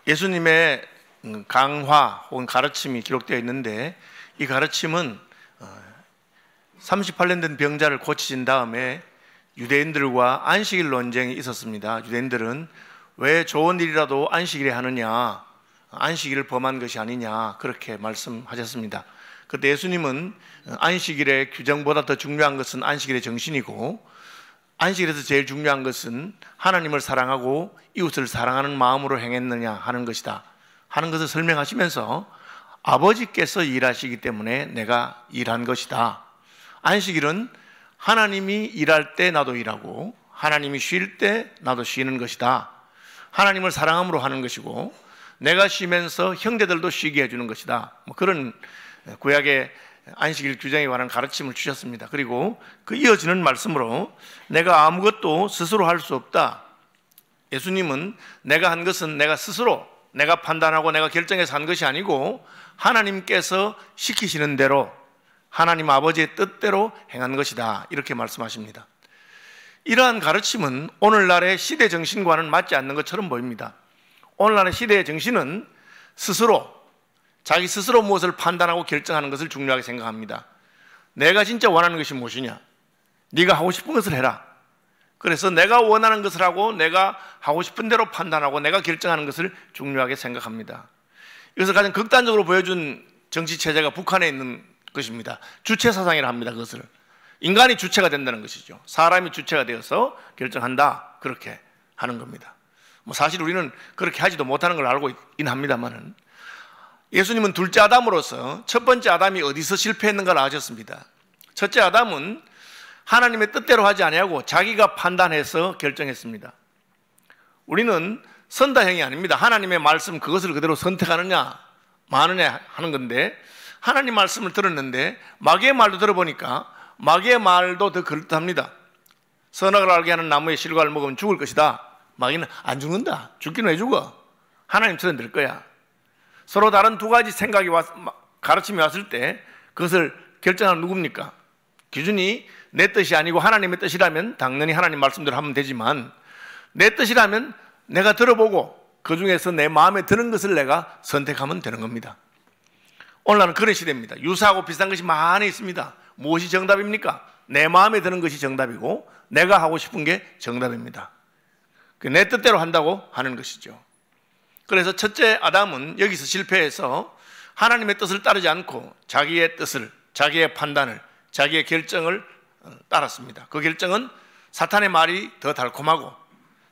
예수님의 강화 혹은 가르침이 기록되어 있는데, 이 가르침은 38년 된 병자를 고치신 다음에 유대인들과 안식일 논쟁이 있었습니다. 유대인들은 왜 좋은 일이라도 안식일에 하느냐, 안식일을 범한 것이 아니냐, 그렇게 말씀하셨습니다. 그때 예수님은 안식일의 규정보다 더 중요한 것은 안식일의 정신이고, 안식일에서 제일 중요한 것은 하나님을 사랑하고 이웃을 사랑하는 마음으로 행했느냐 하는 것이다 하는 것을 설명하시면서, 아버지께서 일하시기 때문에 내가 일한 것이다. 안식일은 하나님이 일할 때 나도 일하고 하나님이 쉴 때 나도 쉬는 것이다. 하나님을 사랑함으로 하는 것이고 내가 쉬면서 형제들도 쉬게 해주는 것이다. 그런 구약의 안식일 규정에 관한 가르침을 주셨습니다. 그리고 그 이어지는 말씀으로 내가 아무것도 스스로 할 수 없다. 예수님은 내가 한 것은 내가 스스로, 내가 판단하고 내가 결정해서 한 것이 아니고 하나님께서 시키시는 대로, 하나님 아버지의 뜻대로 행한 것이다, 이렇게 말씀하십니다. 이러한 가르침은 오늘날의 시대 정신과는 맞지 않는 것처럼 보입니다. 오늘날의 시대의 정신은 스스로, 자기 스스로 무엇을 판단하고 결정하는 것을 중요하게 생각합니다. 내가 진짜 원하는 것이 무엇이냐, 네가 하고 싶은 것을 해라. 그래서 내가 원하는 것을 하고 내가 하고 싶은 대로 판단하고 내가 결정하는 것을 중요하게 생각합니다. 이것을 가장 극단적으로 보여준 정치체제가 북한에 있는 것입니다. 주체사상이라 합니다. 그것을 인간이 주체가 된다는 것이죠. 사람이 주체가 되어서 결정한다, 그렇게 하는 겁니다. 사실 우리는 그렇게 하지도 못하는 걸 알고 있긴 합니다만은, 예수님은 둘째 아담으로서 첫 번째 아담이 어디서 실패했는가를 아셨습니다. 첫째 아담은 하나님의 뜻대로 하지 아니하고 자기가 판단해서 결정했습니다. 우리는 선다형이 아닙니다. 하나님의 말씀 그것을 그대로 선택하느냐 마느냐 하는 건데, 하나님 말씀을 들었는데 마귀의 말도 들어보니까 마귀의 말도 더 그럴듯합니다. 선악을 알게 하는 나무의 실과를 먹으면 죽을 것이다. 마귀는 안 죽는다. 죽기는 왜 죽어? 하나님처럼 될 거야. 서로 다른 두 가지 생각이 가르침이 왔을 때 그것을 결정하는 누굽니까? 기준이 내 뜻이 아니고 하나님의 뜻이라면 당연히 하나님 말씀대로 하면 되지만, 내 뜻이라면 내가 들어보고 그 중에서 내 마음에 드는 것을 내가 선택하면 되는 겁니다. 오늘날은 그런 시대입니다. 유사하고 비슷한 것이 많이 있습니다. 무엇이 정답입니까? 내 마음에 드는 것이 정답이고 내가 하고 싶은 게 정답입니다. 내 뜻대로 한다고 하는 것이죠. 그래서 첫째 아담은 여기서 실패해서 하나님의 뜻을 따르지 않고 자기의 뜻을, 자기의 판단을, 자기의 결정을 따랐습니다. 그 결정은 사탄의 말이 더 달콤하고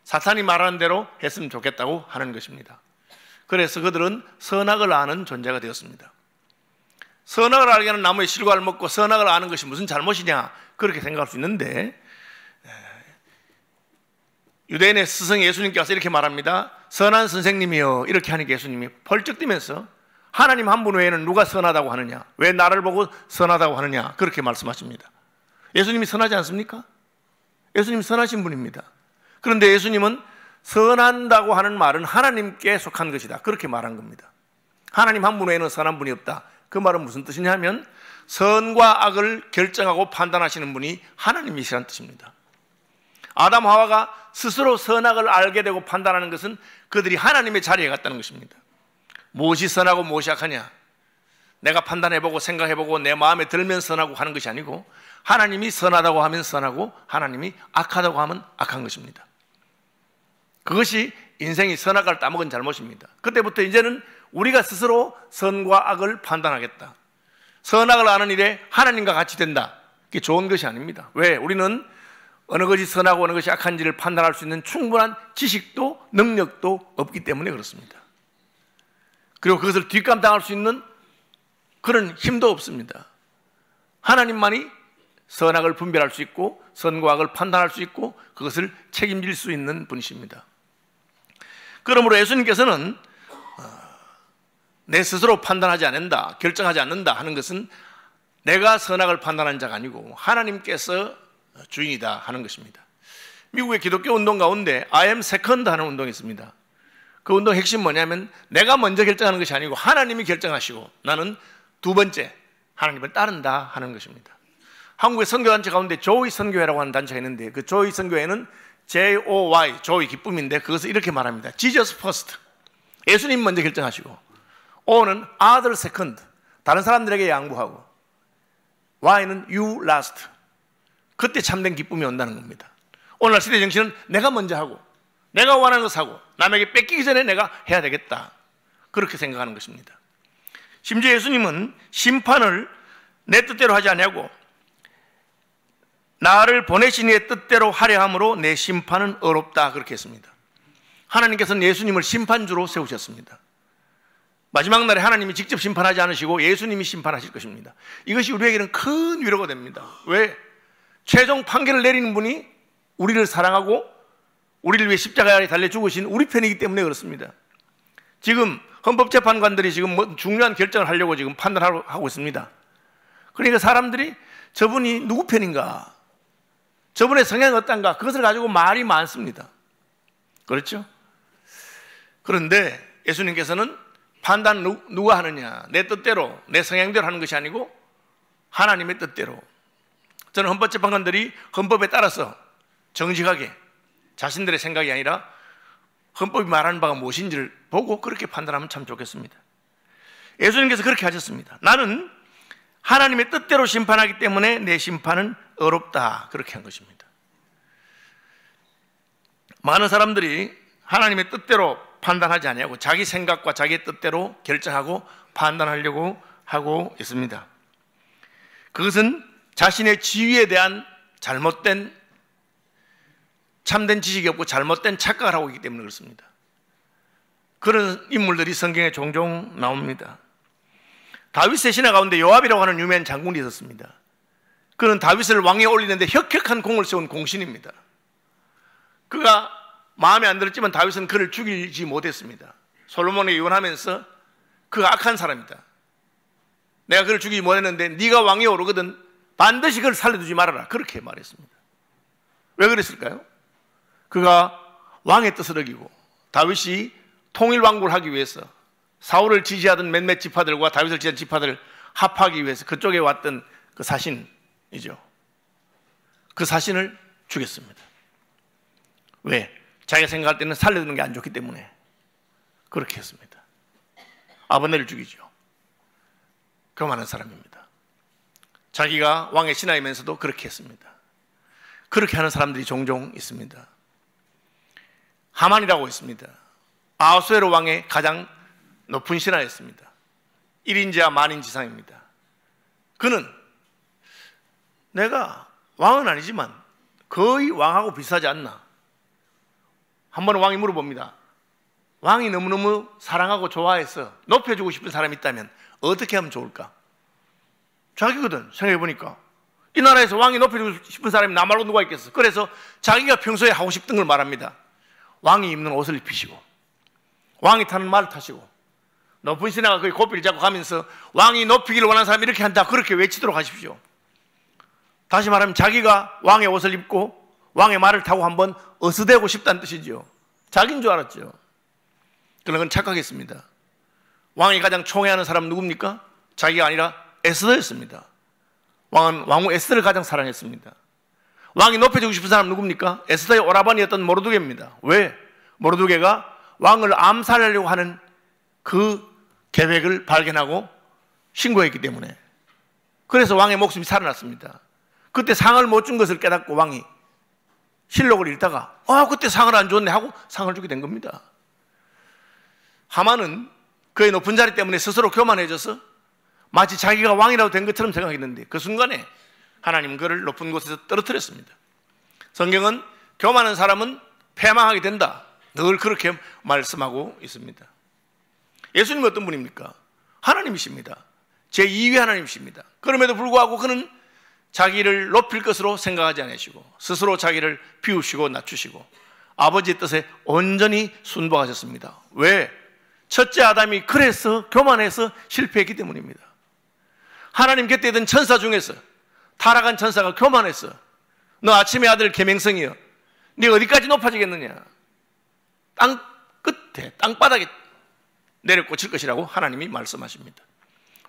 사탄이 말하는 대로 했으면 좋겠다고 하는 것입니다. 그래서 그들은 선악을 아는 존재가 되었습니다. 선악을 알게 하는 나무의 실과를 먹고 선악을 아는 것이 무슨 잘못이냐, 그렇게 생각할 수 있는데, 유대인의 스승 예수님께서 이렇게 말합니다. 선한 선생님이여, 이렇게 하니까 예수님이 펄쩍 뛰면서 하나님 한 분 외에는 누가 선하다고 하느냐, 왜 나를 보고 선하다고 하느냐, 그렇게 말씀하십니다. 예수님이 선하지 않습니까? 예수님이 선하신 분입니다. 그런데 예수님은 선한다고 하는 말은 하나님께 속한 것이다, 그렇게 말한 겁니다. 하나님 한 분 외에는 선한 분이 없다. 그 말은 무슨 뜻이냐 하면 선과 악을 결정하고 판단하시는 분이 하나님이시라는 뜻입니다. 아담 하와가 스스로 선악을 알게 되고 판단하는 것은 그들이 하나님의 자리에 갔다는 것입니다. 무엇이 선하고 무엇이 악하냐, 내가 판단해보고 생각해보고 내 마음에 들면 선하고 하는 것이 아니고, 하나님이 선하다고 하면 선하고 하나님이 악하다고 하면 악한 것입니다. 그것이 인생이 선악을 따먹은 잘못입니다. 그때부터 이제는 우리가 스스로 선과 악을 판단하겠다. 선악을 아는 일에 하나님과 같이 된다. 그게 좋은 것이 아닙니다. 왜? 우리는 어느 것이 선하고 어느 것이 악한지를 판단할 수 있는 충분한 지식도 능력도 없기 때문에 그렇습니다. 그리고 그것을 뒷감당할 수 있는 그런 힘도 없습니다. 하나님만이 선악을 분별할 수 있고 선과 악을 판단할 수 있고 그것을 책임질 수 있는 분이십니다. 그러므로 예수님께서는 내 스스로 판단하지 않는다, 결정하지 않는다 하는 것은 내가 선악을 판단한 자가 아니고 하나님께서 주인이다 하는 것입니다. 미국의 기독교 운동 가운데 I am second 하는 운동이 있습니다. 그 운동의 핵심은 뭐냐면 내가 먼저 결정하는 것이 아니고 하나님이 결정하시고 나는 두 번째 하나님을 따른다 하는 것입니다. 한국의 선교단체 가운데 조이 선교회라고 하는 단체가 있는데, 그 조이 선교회는 JOY, 조이 기쁨인데 그것을 이렇게 말합니다. Jesus first. 예수님 먼저 결정하시고, O는 other second, 다른 사람들에게 양보하고, Y는 you last. 그때 참된 기쁨이 온다는 겁니다. 오늘날 시대 정신은 내가 먼저 하고, 내가 원하는 거 사고, 남에게 뺏기기 전에 내가 해야 되겠다, 그렇게 생각하는 것입니다. 심지어 예수님은 심판을 내 뜻대로 하지 아니하고 나를 보내신 이의 뜻대로 하려 함으로 내 심판은 어렵다, 그렇게 했습니다. 하나님께서는 예수님을 심판주로 세우셨습니다. 마지막 날에 하나님이 직접 심판하지 않으시고 예수님이 심판하실 것입니다. 이것이 우리에게는 큰 위로가 됩니다. 왜? 최종 판결을 내리는 분이 우리를 사랑하고 우리를 위해 십자가에 달려 죽으신 우리 편이기 때문에 그렇습니다. 지금 헌법재판관들이 지금 중요한 결정을 하려고 지금 판단하고 있습니다. 그러니까 사람들이 저분이 누구 편인가, 저분의 성향이 어떤가, 그것을 가지고 말이 많습니다. 그렇죠? 그런데 예수님께서는 판단 누가 하느냐, 내 뜻대로 내 성향대로 하는 것이 아니고 하나님의 뜻대로. 저는 헌법재판관들이 헌법에 따라서 정직하게 자신들의 생각이 아니라 헌법이 말하는 바가 무엇인지를 보고 그렇게 판단하면 참 좋겠습니다. 예수님께서 그렇게 하셨습니다. 나는 하나님의 뜻대로 심판하기 때문에 내 심판은 어렵다, 그렇게 한 것입니다. 많은 사람들이 하나님의 뜻대로 판단하지 아니하고 자기 생각과 자기의 뜻대로 결정하고 판단하려고 하고 있습니다. 그것은 자신의 지위에 대한 잘못된, 참된 지식이 없고 잘못된 착각을 하고 있기 때문에 그렇습니다. 그런 인물들이 성경에 종종 나옵니다. 다윗의 신하 가운데 요압이라고 하는 유명한 장군이 있었습니다. 그는 다윗을 왕위에 올리는데 혁혁한 공을 세운 공신입니다. 그가 마음에 안 들었지만 다윗은 그를 죽이지 못했습니다. 솔로몬에게 유언하면서 그가 악한 사람이다, 내가 그를 죽이지 못했는데 네가 왕위에 오르거든 반드시 그를 살려두지 말아라, 그렇게 말했습니다. 왜 그랬을까요? 그가 왕의 뜻을 어기고 다윗이 통일왕국을 하기 위해서 사울을 지지하던 몇몇 지파들과 다윗을 지지한 지파들을 합하기 위해서 그쪽에 왔던 그 사신이죠. 그 사신을 죽였습니다. 왜? 자기가 생각할 때는 살려두는 게 안 좋기 때문에 그렇게 했습니다. 아버네를 죽이죠. 교만한 사람입니다. 자기가 왕의 신하이면서도 그렇게 했습니다. 그렇게 하는 사람들이 종종 있습니다. 하만이라고 있습니다. 아하수에로 왕의 가장 높은 신하였습니다. 1인지하 만인지상입니다. 그는 내가 왕은 아니지만 거의 왕하고 비슷하지 않나. 한 번은 왕이 물어봅니다. 왕이 너무너무 사랑하고 좋아해서 높여주고 싶은 사람이 있다면 어떻게 하면 좋을까? 자기거든. 생각해보니까 이 나라에서 왕이 높여주고 싶은 사람이 나 말고 누가 있겠어. 그래서 자기가 평소에 하고 싶던 걸 말합니다. 왕이 입는 옷을 입히시고 왕이 타는 말을 타시고 높은 신하가 거기 고삐를 잡고 가면서 왕이 높이기를 원하는 사람이 이렇게 한다, 그렇게 외치도록 하십시오. 다시 말하면 자기가 왕의 옷을 입고 왕의 말을 타고 한번 어스대고 싶다는 뜻이죠. 자기인 줄 알았죠. 그러나 그건 착각했습니다. 왕이 가장 총애하는 사람은 누굽니까? 자기가 아니라 에스더였습니다. 왕은 왕후 에스더를 가장 사랑했습니다. 왕이 높여주고 싶은 사람은 누굽니까? 에스더의 오라버니였던 모르드게입니다. 왜? 모르드게가 왕을 암살하려고 하는 그 계획을 발견하고 신고했기 때문에. 그래서 왕의 목숨이 살아났습니다. 그때 상을 못 준 것을 깨닫고 왕이 실록을 읽다가 그때 상을 안 줬네 하고 상을 주게 된 겁니다. 하만은 그의 높은 자리 때문에 스스로 교만해져서 마치 자기가 왕이라도 된 것처럼 생각했는데 그 순간에 하나님은 그를 높은 곳에서 떨어뜨렸습니다. 성경은 교만한 사람은 패망하게 된다, 늘 그렇게 말씀하고 있습니다. 예수님은 어떤 분입니까? 하나님이십니다. 제2위 하나님이십니다. 그럼에도 불구하고 그는 자기를 높일 것으로 생각하지 않으시고 스스로 자기를 비우시고 낮추시고 아버지의 뜻에 온전히 순복하셨습니다. 왜? 첫째 아담이 그래서 교만해서 실패했기 때문입니다. 하나님 곁에 있던 천사 중에서 타락한 천사가 교만해서 너 아침의 아들 계명성이여, 네 어디까지 높아지겠느냐, 땅 끝에 땅바닥에 내려 꽂힐 것이라고 하나님이 말씀하십니다.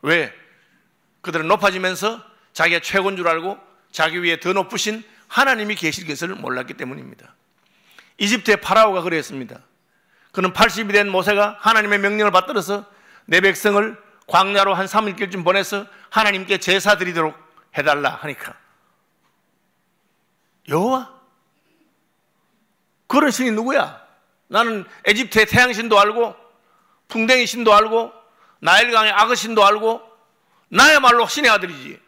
왜? 그들은 높아지면서 자기가 최고인 줄 알고 자기 위에 더 높으신 하나님이 계실 것을 몰랐기 때문입니다. 이집트의 파라오가 그랬습니다. 그는 80이 된 모세가 하나님의 명령을 받들어서 내 백성을 광야로 한 3일길쯤 보내서 하나님께 제사 드리도록 해달라 하니까 여호와? 그런 신이 누구야? 나는 에집트의 태양신도 알고 풍뎅이 신도 알고 나일강의 악어 신도 알고 나야말로 신의 아들이지.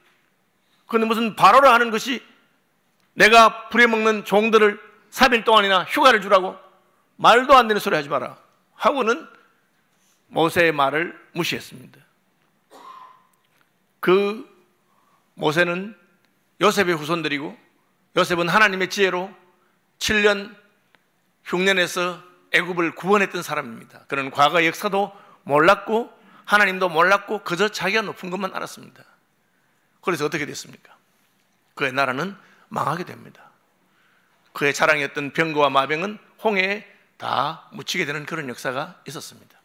그런데 무슨 바로를 하는 것이 내가 부려먹는 종들을 3일 동안이나 휴가를 주라고? 말도 안 되는 소리 하지 마라 하고는 모세의 말을 무시했습니다. 그 모세는 요셉의 후손들이고 요셉은 하나님의 지혜로 7년 흉년에서 애굽을 구원했던 사람입니다. 그는 과거 역사도 몰랐고 하나님도 몰랐고 그저 자기가 높은 것만 알았습니다. 그래서 어떻게 됐습니까? 그의 나라는 망하게 됩니다. 그의 자랑이었던 병거와 마병은 홍해에 다 묻히게 되는 그런 역사가 있었습니다.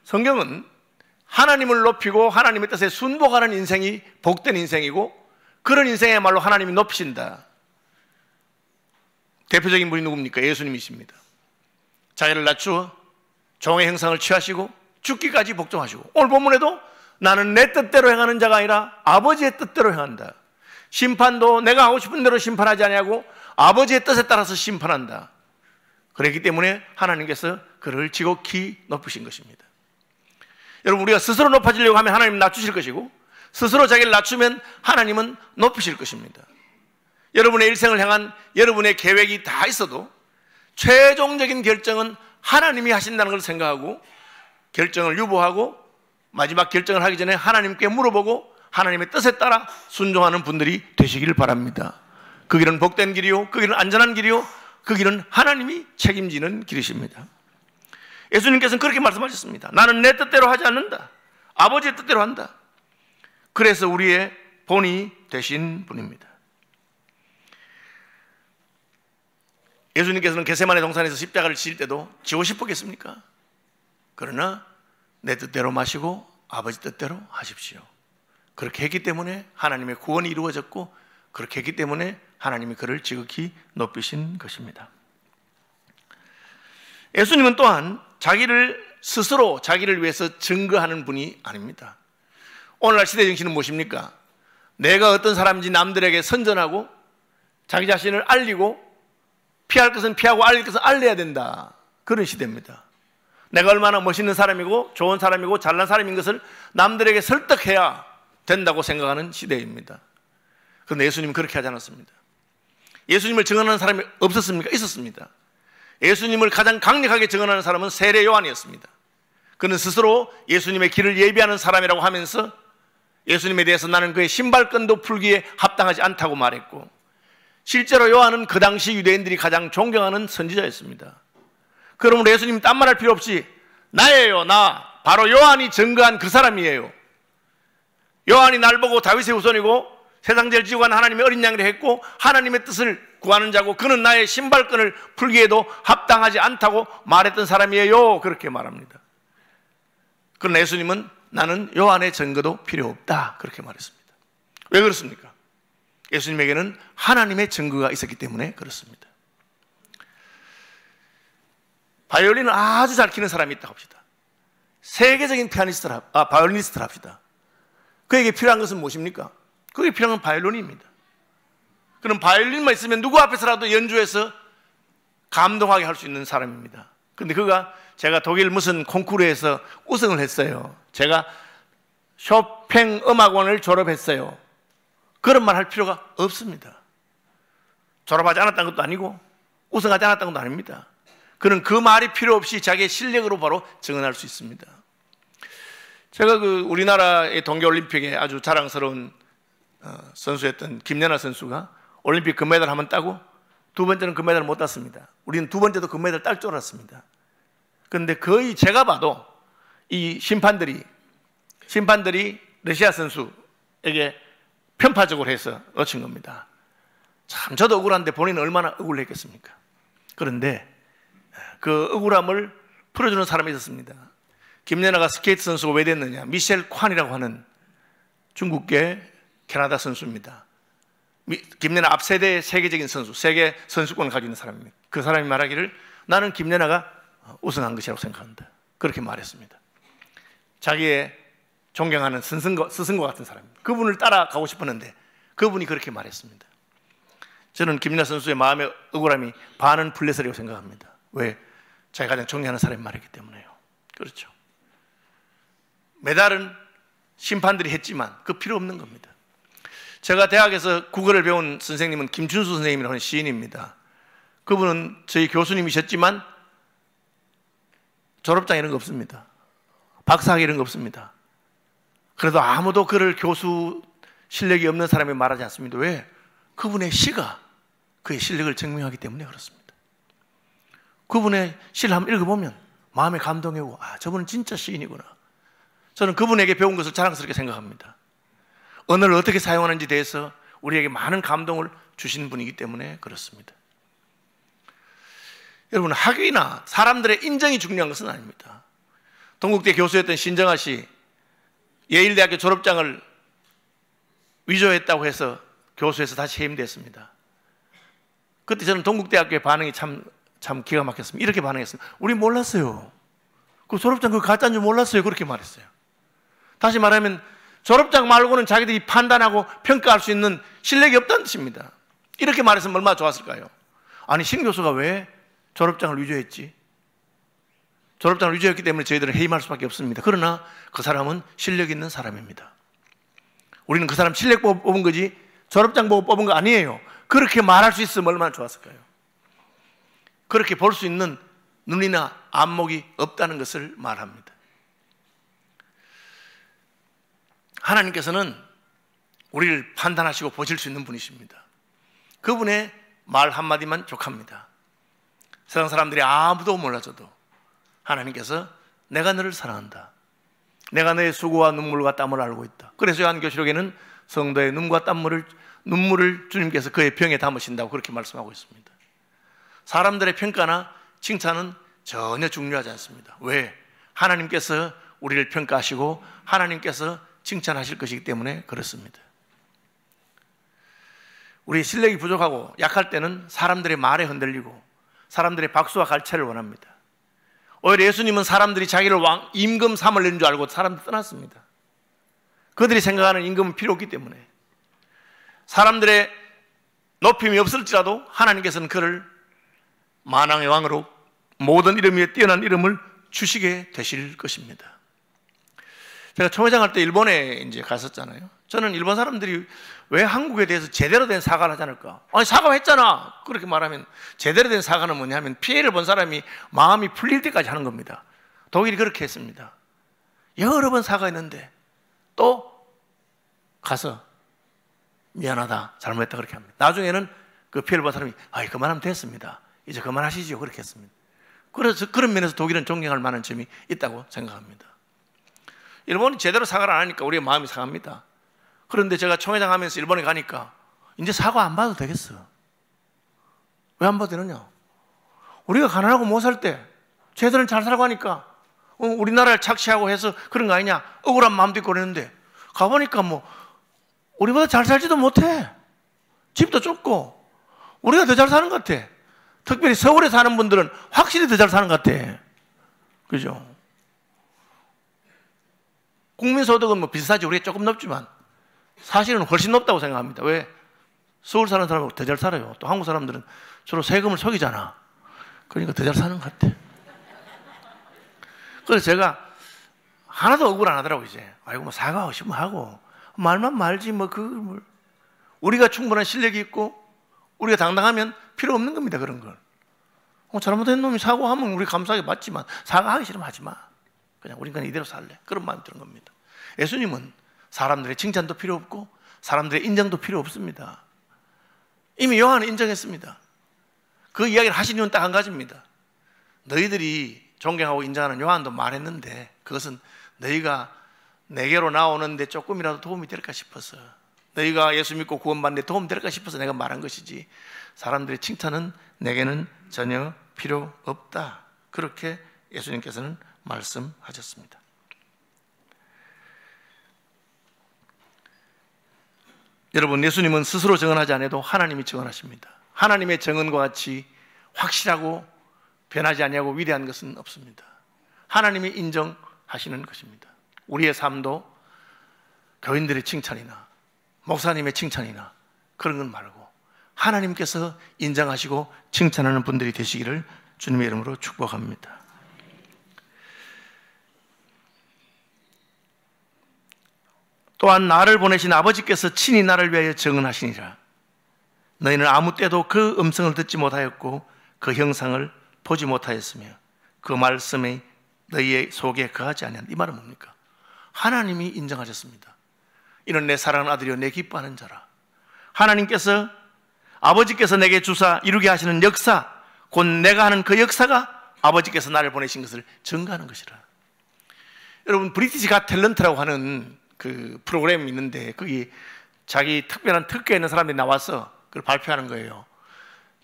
성경은 하나님을 높이고 하나님의 뜻에 순복하는 인생이 복된 인생이고 그런 인생이야말로 하나님이 높이신다. 대표적인 분이 누굽니까? 예수님이십니다. 자기를 낮추어 종의 형상을 취하시고 죽기까지 복종하시고 오늘 본문에도 나는 내 뜻대로 행하는 자가 아니라 아버지의 뜻대로 행한다. 심판도 내가 하고 싶은 대로 심판하지 아니하고 아버지의 뜻에 따라서 심판한다. 그렇기 때문에 하나님께서 그를 지극히 높이신 것입니다. 여러분, 우리가 스스로 높아지려고 하면 하나님은 낮추실 것이고 스스로 자기를 낮추면 하나님은 높이실 것입니다. 여러분의 일생을 향한 여러분의 계획이 다 있어도 최종적인 결정은 하나님이 하신다는 걸 생각하고 결정을 유보하고 마지막 결정을 하기 전에 하나님께 물어보고 하나님의 뜻에 따라 순종하는 분들이 되시기를 바랍니다. 그 길은 복된 길이요, 그 길은 안전한 길이요, 그 길은 하나님이 책임지는 길이십니다. 예수님께서는 그렇게 말씀하셨습니다. 나는 내 뜻대로 하지 않는다. 아버지의 뜻대로 한다. 그래서 우리의 본이 되신 분입니다. 예수님께서는 겟세마네 동산에서 십자가를 지실 때도 지고 싶었겠습니까? 그러나 내 뜻대로 마시고 아버지 뜻대로 하십시오. 그렇게 했기 때문에 하나님의 구원이 이루어졌고 그렇게 했기 때문에 하나님이 그를 지극히 높이신 것입니다. 예수님은 또한 자기를 스스로 자기를 위해서 증거하는 분이 아닙니다. 오늘날 시대 정신은 무엇입니까? 내가 어떤 사람인지 남들에게 선전하고 자기 자신을 알리고 피할 것은 피하고 알릴 것은 알려야 된다. 그런 시대입니다. 내가 얼마나 멋있는 사람이고 좋은 사람이고 잘난 사람인 것을 남들에게 설득해야 된다고 생각하는 시대입니다. 그런데 예수님은 그렇게 하지 않았습니다. 예수님을 증언하는 사람이 없었습니까? 있었습니다. 예수님을 가장 강력하게 증언하는 사람은 세례 요한이었습니다. 그는 스스로 예수님의 길을 예비하는 사람이라고 하면서 예수님에 대해서 나는 그의 신발끈도 풀기에 합당하지 않다고 말했고 실제로 요한은 그 당시 유대인들이 가장 존경하는 선지자였습니다. 그러므로 예수님이 딴 말 할 필요 없이 나예요, 나 바로 요한이 증거한 그 사람이에요. 요한이 날 보고 다윗의 후손이고 세상 제일 지고간 하나님의 어린 양이라 했고 하나님의 뜻을 구하는 자고 그는 나의 신발끈을 풀기에도 합당하지 않다고 말했던 사람이에요. 그렇게 말합니다. 그러나 예수님은 나는 요한의 증거도 필요 없다 그렇게 말했습니다. 왜 그렇습니까? 예수님에게는 하나님의 증거가 있었기 때문에 그렇습니다. 바이올린을 아주 잘 치는 사람이 있다고 합시다. 세계적인 바이올리니스트를 합시다. 그에게 필요한 것은 무엇입니까? 그게 필요한 건 바이올린입니다. 그럼 바이올린만 있으면 누구 앞에서라도 연주해서 감동하게 할 수 있는 사람입니다. 그런데 그가 제가 독일 무슨 콩쿠르에서 우승을 했어요. 제가 쇼팽 음악원을 졸업했어요. 그런 말 할 필요가 없습니다. 졸업하지 않았다는 것도 아니고 우승하지 않았다는 것도 아닙니다. 그는 그 말이 필요 없이 자기의 실력으로 바로 증언할 수 있습니다. 제가 우리나라의 동계올림픽에 아주 자랑스러운 선수였던 김연아 선수가 올림픽 금메달 한번 따고 두 번째는 금메달을 못 땄습니다. 우리는 두 번째도 금메달 딸 줄 알았습니다. 그런데 거의 제가 봐도 이 심판들이 러시아 선수에게 편파적으로 해서 놓친 겁니다. 참 저도 억울한데 본인은 얼마나 억울했겠습니까? 그런데 그 억울함을 풀어주는 사람이 있었습니다. 김연아가 스케이트 선수가 왜 됐느냐? 미셸 콴이라고 하는 중국계 캐나다 선수입니다. 김연아 앞세대의 세계적인 선수, 세계 선수권을 가지고 있는 사람입니다. 그 사람이 말하기를 나는 김연아가 우승한 것이라고 생각한다. 그렇게 말했습니다. 자기의 존경하는 스승과 같은 사람입니다. 그분을 따라가고 싶었는데 그분이 그렇게 말했습니다. 저는 김연아 선수의 마음의 억울함이 반은 풀렸으리라고 생각합니다. 왜? 자기가 가장 존경하는 사람이 말했기 때문에요. 그렇죠. 메달은 심판들이 했지만 그 필요 없는 겁니다. 제가 대학에서 국어를 배운 선생님은 김준수 선생님이라고 하는 시인입니다. 그분은 저희 교수님이셨지만 졸업장 이런 거 없습니다. 박사학위 이런 거 없습니다. 그래도 아무도 그를 교수 실력이 없는 사람이 말하지 않습니다. 왜? 그분의 시가 그의 실력을 증명하기 때문에 그렇습니다. 그분의 시를 한번 읽어보면 마음에 감동이 오고, 아, 저분은 진짜 시인이구나. 저는 그분에게 배운 것을 자랑스럽게 생각합니다. 언어를 어떻게 사용하는지 대해서 우리에게 많은 감동을 주신 분이기 때문에 그렇습니다. 여러분, 학위나 사람들의 인정이 중요한 것은 아닙니다. 동국대 교수였던 신정아 씨, 예일대학교 졸업장을 위조했다고 해서 교수에서 다시 해임됐습니다. 그때 저는 동국대학교의 반응이 참 기가 막혔습니다. 이렇게 반응했습니다. 우리 몰랐어요. 그 졸업장 그거 가짜인 줄 몰랐어요. 그렇게 말했어요. 다시 말하면 졸업장 말고는 자기들이 판단하고 평가할 수 있는 실력이 없다는 뜻입니다. 이렇게 말했으면 얼마나 좋았을까요? 아니, 신 교수가 왜 졸업장을 위조했지? 졸업장을 위조했기 때문에 저희들은 해임할 수밖에 없습니다. 그러나 그 사람은 실력 있는 사람입니다. 우리는 그 사람 실력 보고 뽑은 거지 졸업장 보고 뽑은 거 아니에요. 그렇게 말할 수 있으면 얼마나 좋았을까요? 그렇게 볼 수 있는 눈이나 안목이 없다는 것을 말합니다. 하나님께서는 우리를 판단하시고 보실 수 있는 분이십니다. 그분의 말 한마디만 족합니다. 세상 사람들이 아무도 몰라줘도 하나님께서 내가 너를 사랑한다. 내가 너의 수고와 눈물과 땀을 알고 있다. 그래서 요한계시록에는 성도의 눈과 눈물을 주님께서 그의 병에 담으신다고 그렇게 말씀하고 있습니다. 사람들의 평가나 칭찬은 전혀 중요하지 않습니다. 왜? 하나님께서 우리를 평가하시고 하나님께서 칭찬하실 것이기 때문에 그렇습니다. 우리 실력이 부족하고 약할 때는 사람들의 말에 흔들리고 사람들의 박수와 갈채를 원합니다. 오히려 예수님은 사람들이 자기를 임금 삼을 내는 줄 알고 사람들 떠났습니다. 그들이 생각하는 임금은 필요 없기 때문에 사람들의 높임이 없을지라도 하나님께서는 그를 만왕의 왕으로 모든 이름 위에 뛰어난 이름을 주시게 되실 것입니다. 제가 총회장 할 때 일본에 이제 갔었잖아요. 저는 일본 사람들이 왜 한국에 대해서 제대로 된 사과를 하지 않을까? 아니, 사과했잖아. 그렇게 말하면 제대로 된 사과는 뭐냐면 피해를 본 사람이 마음이 풀릴 때까지 하는 겁니다. 독일이 그렇게 했습니다. 여러 번 사과했는데 또 가서 미안하다, 잘못했다 그렇게 합니다. 나중에는 그 피해를 본 사람이 아이, 그만하면 됐습니다. 이제 그만하시죠. 그렇게 했습니다. 그래서 그런 면에서 독일은 존경할 만한 점이 있다고 생각합니다. 일본이 제대로 사과를 안 하니까 우리의 마음이 상합니다. 그런데 제가 총회장 하면서 일본에 가니까 이제 사과 안 받아도 되겠어. 왜 안 받아도 되느냐? 우리가 가난하고 못 살 때 쟤들은 잘 살고 하니까 우리나라를 착취하고 해서 그런 거 아니냐? 억울한 마음도 있고 그랬는데 가보니까 뭐 우리보다 잘 살지도 못해. 집도 좁고 우리가 더 잘 사는 것 같아. 특별히 서울에 사는 분들은 확실히 더 잘 사는 것 같아. 그죠? 국민소득은 뭐 비슷하지. 우리가 조금 높지만 사실은 훨씬 높다고 생각합니다. 왜? 서울 사는 사람은 더 잘 살아요. 또 한국 사람들은 주로 세금을 속이잖아. 그러니까 더 잘 사는 것 같아. 그래서 제가 하나도 억울 안 하더라고. 이제 아이고 뭐 사과하고 싶으면 하고 말만 말지 뭐 우리가 충분한 실력이 있고 우리가 당당하면 필요 없는 겁니다. 그런 걸. 잘못된 놈이 사과하면 우리 감사하게 받지만 사과하기 싫으면 하지 마. 그냥 우린 그냥 이대로 살래. 그런 마음이 드는 겁니다. 예수님은 사람들의 칭찬도 필요 없고 사람들의 인정도 필요 없습니다. 이미 요한은 인정했습니다. 그 이야기를 하신 이유는 딱 한 가지입니다. 너희들이 존경하고 인정하는 요한도 말했는데 그것은 너희가 내게로 나오는데 조금이라도 도움이 될까 싶어서, 너희가 예수 믿고 구원받는 데 도움이 될까 싶어서 내가 말한 것이지 사람들의 칭찬은 내게는 전혀 필요 없다. 그렇게 예수님께서는 말씀하셨습니다. 여러분, 예수님은 스스로 증언하지 않아도 하나님이 증언하십니다. 하나님의 증언과 같이 확실하고 변하지 아니하고 위대한 것은 없습니다. 하나님이 인정하시는 것입니다. 우리의 삶도 교인들의 칭찬이나 목사님의 칭찬이나 그런 건 말고 하나님께서 인정하시고 칭찬하는 분들이 되시기를 주님의 이름으로 축복합니다. 또한 나를 보내신 아버지께서 친히 나를 위하여 증언하시니라. 너희는 아무 때도 그 음성을 듣지 못하였고 그 형상을 보지 못하였으며 그 말씀이 너희의 속에 거하지 아니한다. 이 말은 뭡니까? 하나님이 인정하셨습니다. 이는 내 사랑하는 아들이요 내 기뻐하는 자라. 하나님께서 아버지께서 내게 주사 이루게 하시는 역사, 곧 내가 하는 그 역사가 아버지께서 나를 보내신 것을 증거하는 것이라. 여러분, 브리티시 갓 탤런트라고 하는 그 프로그램이 있는데 거기 자기 특별한 특기가 있는 사람들이 나와서 그걸 발표하는 거예요.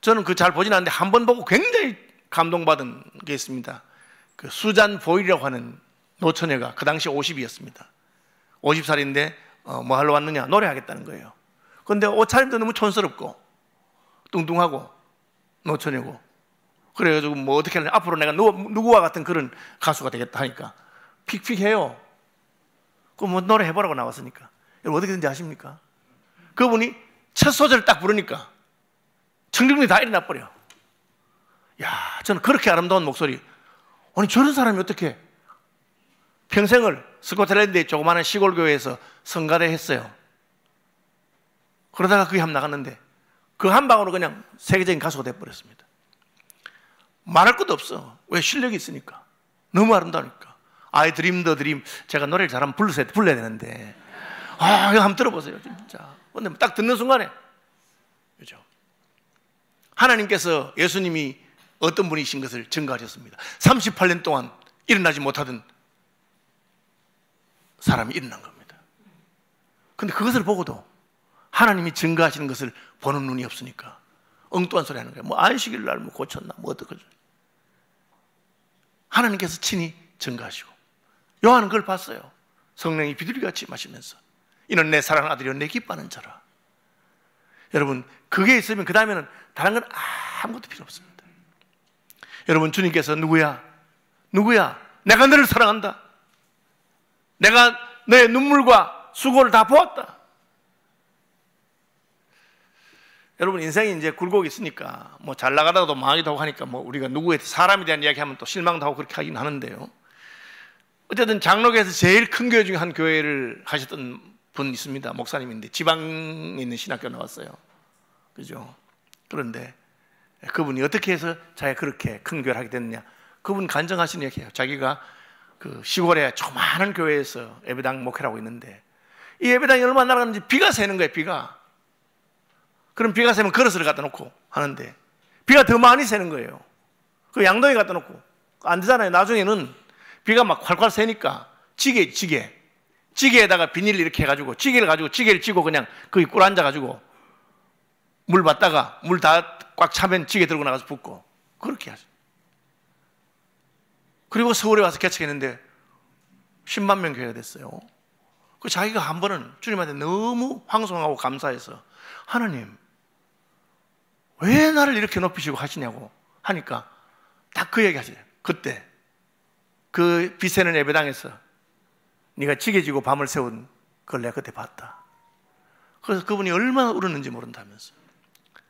저는 그 잘 보진 않는데 한 번 보고 굉장히 감동받은 게 있습니다. 그 수잔 보일이라고 하는 노처녀가 그 당시 50이었습니다. 50살인데 뭐 하러 왔느냐? 노래하겠다는 거예요. 그런데 옷차림도 너무 촌스럽고 뚱뚱하고 노처녀고 그래가지고 뭐 어떻게 하냐? 앞으로 내가 누구와 같은 그런 가수가 되겠다 하니까 픽픽해요. 그럼 뭐 노래 해보라고 나왔으니까. 여러분 어떻게 된지 아십니까? 그분이 첫 소절을 딱 부르니까 청중들이 다 일어나 버려. 야, 저는 그렇게 아름다운 목소리, 아니 저런 사람이 어떻게 평생을 스코틀랜드의 조그마한 시골 교회에서 성가대 했어요. 그러다가 그게 한번 나갔는데 그 한 방으로 그냥 세계적인 가수가 돼버렸습니다. 말할 것도 없어. 왜? 실력이 있으니까. 너무 아름다우니까. I dream the dream. 제가 노래를 잘하면 불러야 되는데 이거 한번 들어보세요. 진짜. 근데 딱 듣는 순간에, 그죠? 하나님께서 예수님이 어떤 분이신 것을 증거하셨습니다. 38년 동안 일어나지 못하던 사람이 일어난 겁니다. 근데 그것을 보고도 하나님이 증거하시는 것을 보는 눈이 없으니까 엉뚱한 소리 하는 거예요. 뭐 안식일 날 뭐 고쳤나 뭐 어떡하죠. 하나님께서 친히 증거하시고 요한은 그걸 봤어요. 성령이 비둘기같이 마시면서 이는 내 사랑하는 아들이요 내 기뻐하는 자라. 여러분 그게 있으면 그 다음에는 다른 건 아무것도 필요 없습니다. 여러분 주님께서 누구야? 내가 너를 사랑한다. 내가 너의 눈물과 수고를 다 보았다. 여러분 인생이 이제 굴곡이 있으니까 뭐 잘 나가다가도 망하기도 하고 하니까 뭐 우리가 누구에 사람에 대한 이야기하면 또 실망도 하고 그렇게 하긴 하는데요. 어쨌든 장로교에서 제일 큰 교회 중에 한 교회를 하셨던 분 있습니다. 목사님인데 지방에 있는 신학교 나왔어요. 그죠? 그런데 그분이 어떻게 해서 자기가 그렇게 큰 교회를 하게 됐느냐? 그분 간증하시는 얘기예요. 자기가 그 시골에 조그마한 교회에서 예배당 목회를 하고 있는데 이 예배당이 얼마나 나가는지 비가 새는 거예요. 비가. 그럼 비가 새면 그릇을 갖다 놓고 하는데 비가 더 많이 새는 거예요. 그 양동이 갖다 놓고 안 되잖아요. 나중에는 비가 막 콸콸 새니까 찌개에다가 비닐을 이렇게 해가지고 찌개를 찌고 그냥 거기 꿀 앉아가지고 물 받다가 물 다 꽉 차면 찌개 들고 나가서 붓고 그렇게 하죠. 그리고 서울에 와서 개척했는데 10만 명 교회가 됐어요. 그 자기가 한 번은 주님한테 너무 황송하고 감사해서 하나님 왜 나를 이렇게 높이시고 하시냐고 하니까 딱 그 얘기 하시죠. 그때 그 비새는 예배당에서 네가 찌개 지고 밤을 새운 그걸 내가 그때 봤다. 그래서 그분이 얼마나 울었는지 모른다면서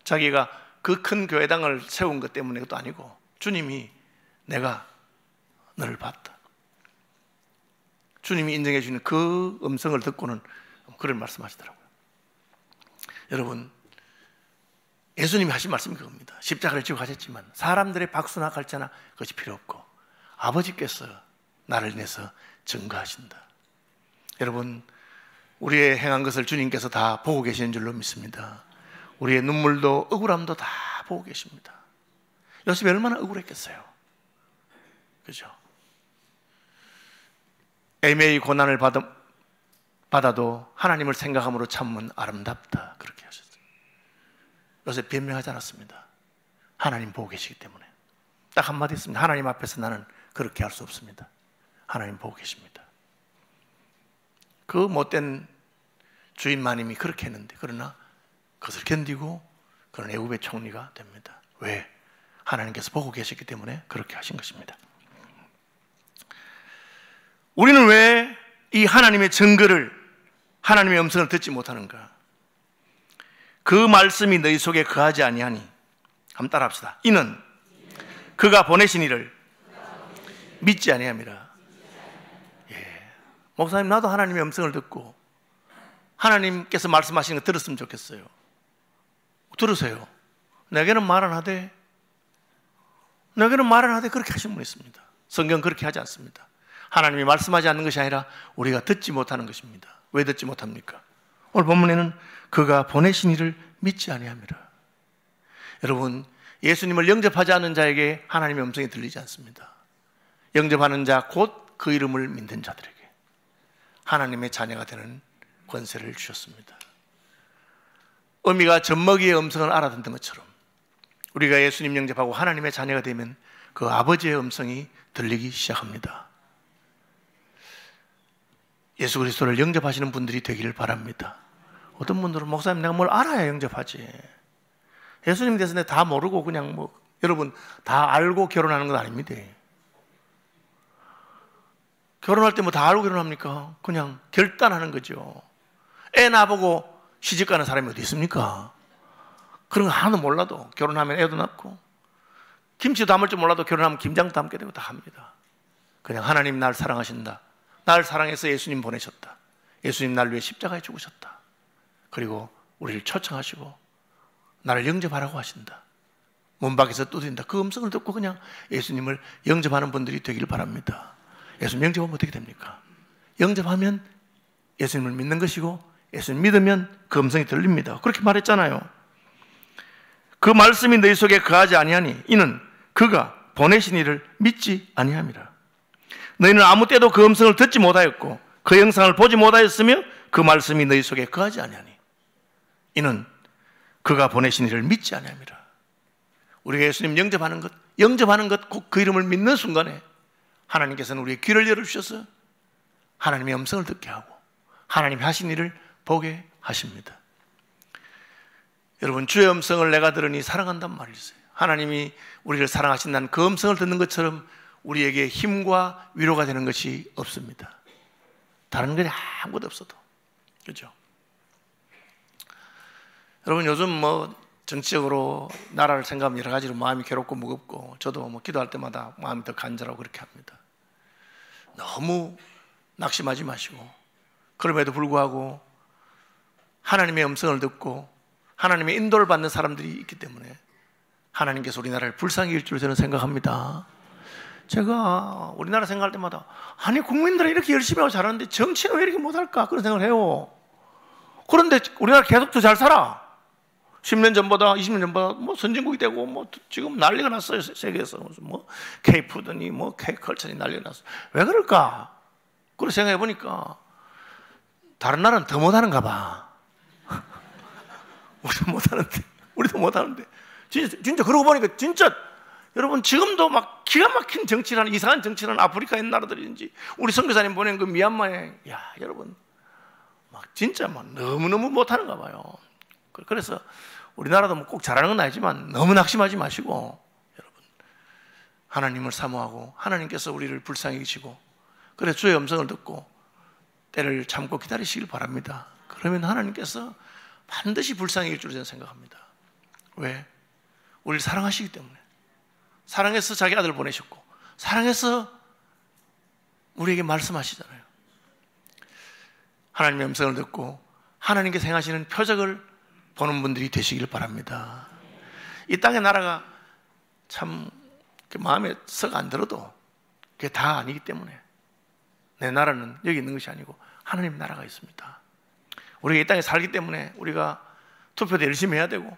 자기가 그 큰 교회당을 세운 것 때문에 그것도 아니고 주님이 내가 너를 봤다. 주님이 인정해 주는 그 음성을 듣고는 그런 말씀하시더라고요. 여러분 예수님이 하신 말씀이 그겁니다. 십자가를 지고 가셨지만 사람들의 박수나 갈채나 그것이 필요 없고 아버지께서 나를 인해서 증거하신다. 여러분 우리의 행한 것을 주님께서 다 보고 계시는 줄로 믿습니다. 우리의 눈물도 억울함도 다 보고 계십니다. 요셉이 얼마나 억울했겠어요. 그죠? 애매히 고난을 받아도 하나님을 생각함으로 참으면 아름답다. 그렇게 하셨어요. 요셉 변명하지 않았습니다. 하나님 보고 계시기 때문에. 딱 한마디 했습니다. 하나님 앞에서 나는 그렇게 할 수 없습니다. 하나님 보고 계십니다. 그 못된 주인 마님이 그렇게 했는데 그러나 그것을 견디고 그런 애굽의 총리가 됩니다. 왜? 하나님께서 보고 계셨기 때문에 그렇게 하신 것입니다. 우리는 왜 이 하나님의 증거를, 하나님의 음성을 듣지 못하는가? 그 말씀이 너희 속에 거하지 아니하니, 한번 따라합시다. 이는 그가 보내신 이를 믿지 아니함이라. 목사님, 나도 하나님의 음성을 듣고 하나님께서 말씀하시는 거 들었으면 좋겠어요. 들으세요. 내게는 말 안 하되 그렇게 하신 분이 있습니다. 성경 그렇게 하지 않습니다. 하나님이 말씀하지 않는 것이 아니라 우리가 듣지 못하는 것입니다. 왜 듣지 못합니까? 오늘 본문에는 그가 보내신 이를 믿지 아니함이라. 여러분, 예수님을 영접하지 않는 자에게 하나님의 음성이 들리지 않습니다. 영접하는 자, 곧 그 이름을 믿는 자들에게 하나님의 자녀가 되는 권세를 주셨습니다. 어미가 젖먹이의 음성을 알아듣는 것처럼 우리가 예수님 영접하고 하나님의 자녀가 되면 그 아버지의 음성이 들리기 시작합니다. 예수 그리스도를 영접하시는 분들이 되기를 바랍니다. 어떤 분들은 목사님, 내가 뭘 알아야 영접하지. 예수님 대해서 내가 다 모르고 그냥 여러분 다 알고 결혼하는 건 아닙니다. 결혼할 때 다 알고 결혼합니까? 그냥 결단하는 거죠. 애 낳아보고 시집 가는 사람이 어디 있습니까? 그런 거 하나도 몰라도 결혼하면 애도 낳고, 김치 담을 줄 몰라도 결혼하면 김장도 담게 되고 다 합니다. 그냥 하나님 날 사랑하신다. 날 사랑해서 예수님 보내셨다. 예수님 날 위해 십자가에 죽으셨다. 그리고 우리를 초청하시고 나를 영접하라고 하신다. 문 밖에서 두드린다. 그 음성을 듣고 그냥 예수님을 영접하는 분들이 되기를 바랍니다. 예수님 영접하면 어떻게 됩니까? 영접하면 예수님을 믿는 것이고, 예수님 믿으면 그 음성이 들립니다. 그렇게 말했잖아요. 그 말씀이 너희 속에 거하지 아니하니 이는 그가 보내신 이를 믿지 아니함이라. 너희는 아무 때도 그 음성을 듣지 못하였고 그 영상을 보지 못하였으며 그 말씀이 너희 속에 거하지 아니하니 이는 그가 보내신 이를 믿지 아니함이라. 우리가 예수님 영접하는 것, 곧 그 이름을 믿는 순간에 하나님께서는 우리의 귀를 열어주셔서 하나님의 음성을 듣게 하고 하나님이 하신 일을 보게 하십니다. 여러분, 주의 음성을 내가 들으니 사랑한단 말이세요. 하나님이 우리를 사랑하신다는 그 음성을 듣는 것처럼 우리에게 힘과 위로가 되는 것이 없습니다. 다른 게 아무것도 없어도. 그렇죠? 여러분, 요즘 정치적으로 나라를 생각하면 여러 가지로 마음이 괴롭고 무겁고, 저도 기도할 때마다 마음이 더 간절하고 그렇게 합니다. 너무 낙심하지 마시고, 그럼에도 불구하고 하나님의 음성을 듣고 하나님의 인도를 받는 사람들이 있기 때문에 하나님께서 우리나라를 불쌍히 일 줄 저는 생각합니다. 제가 우리나라 생각할 때마다 아니, 국민들은 이렇게 열심히 하고 잘하는데 정치는 왜 이렇게 못할까 그런 생각을 해요. 그런데 우리나라 계속 더 잘 살아. 10년 전보다 20년 전보다 선진국이 되고 지금 난리가 났어요. 세계에서 K푸드니 K컬처니 난리가 났어요. 왜 그럴까? 그렇게 생각해 보니까 다른 나라는 더 못하는가 봐. 우리도 못하는데 진짜 그러고 보니까 진짜 여러분, 지금도 막 기가 막힌 정치라는, 이상한 정치라는 아프리카 있는 나라들인지, 우리 선교사님 보낸 그 미얀마에, 여러분 진짜 너무너무 못하는가 봐요. 그래서 우리나라도 꼭 잘하는 건 아니지만 너무 낙심하지 마시고, 여러분 하나님을 사모하고 하나님께서 우리를 불쌍히 여기시고, 그래서 주의 음성을 듣고 때를 참고 기다리시길 바랍니다. 그러면 하나님께서 반드시 불쌍히 여길 줄 저는 생각합니다. 왜? 우리를 사랑하시기 때문에. 사랑해서 자기 아들을 보내셨고, 사랑해서 우리에게 말씀하시잖아요. 하나님의 음성을 듣고 하나님께서 행하시는 표적을 보는 분들이 되시길 바랍니다. 이 땅의 나라가 참 마음에 썩 안 들어도 그게 다 아니기 때문에, 내 나라는 여기 있는 것이 아니고 하나님 나라가 있습니다. 우리가 이 땅에 살기 때문에 우리가 투표도 열심히 해야 되고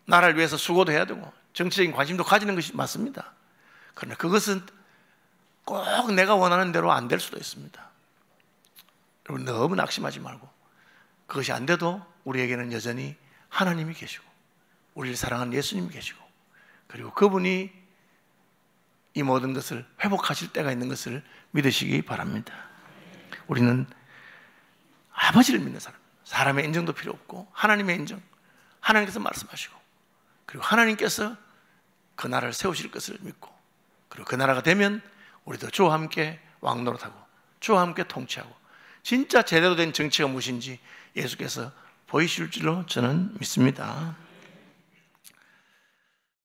나라를 위해서 수고도 해야 되고 정치적인 관심도 가지는 것이 맞습니다. 그러나 그것은 꼭 내가 원하는 대로 안 될 수도 있습니다. 여러분, 너무 낙심하지 말고, 그것이 안 돼도 우리에게는 여전히 하나님이 계시고 우리를 사랑하는 예수님이 계시고, 그리고 그분이 이 모든 것을 회복하실 때가 있는 것을 믿으시기 바랍니다. 우리는 아버지를 믿는 사람, 사람의 인정도 필요 없고 하나님의 인정, 하나님께서 말씀하시고, 그리고 하나님께서 그 나라를 세우실 것을 믿고, 그리고 그 나라가 되면 우리도 주와 함께 왕노릇하고 주와 함께 통치하고 진짜 제대로 된 정치가 무엇인지 예수께서 보이실 줄로 저는 믿습니다.